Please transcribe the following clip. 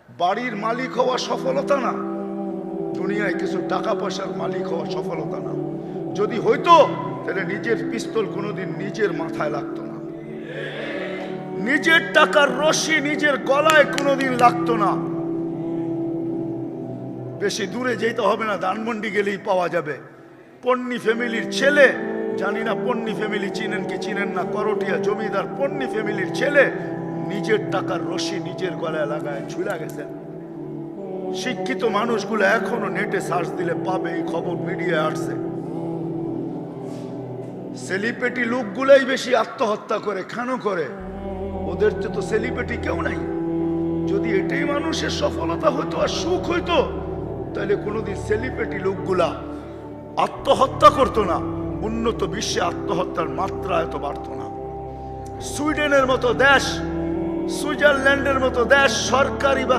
বাড়ির মালিক হওয়া সফলতা না, দুনিয়ায় কিছু টাকা পয়সার মালিক হওয়া সফলতা না। যদি হইতো তাহলে নিজের পিস্তল কোনোদিন নিজের মাথায় লাগতো না, নিজের টাকার রশি নিজের গলায় কোনোদিন লাগতো না। বেশি দূরে যেতে হবে না, ধানমন্ডি গেলেই পাওয়া যাবে। পন্নী ফ্যামিলির ছেলে, জানি না পন্নী ফ্যামিলি চিনেন কি চিনেন না, করটিয়া জমিদার পন্নী ফ্যামিলির ছেলে নিজের টাকার রশি নিজের গলায় লাগায় ঝুলা গেছেন। শিক্ষিত মানুষগুলো এখনো নেটে সার্চ দিলে পাবে, এই খবর মিডিয়ায় আসছে। সেলিব্রিটি লোকগুলাই বেশি আত্মহত্যা করে, কেন করে? ওদের তো সেলিব্রিটি কেউ নাই। যদি এটাই মানুষের সফলতা হইতো আর সুখ হইতো, তাহলে কোনোদিন সেলিব্রিটি লোকগুলা আত্মহত্যা করতো না, উন্নত বিশ্বে আত্মহত্যার মাত্রা এত বাড়তো না। সুইডেনের মতো দেশ, সুইজারল্যান্ডের মতো দেশ সরকারি বা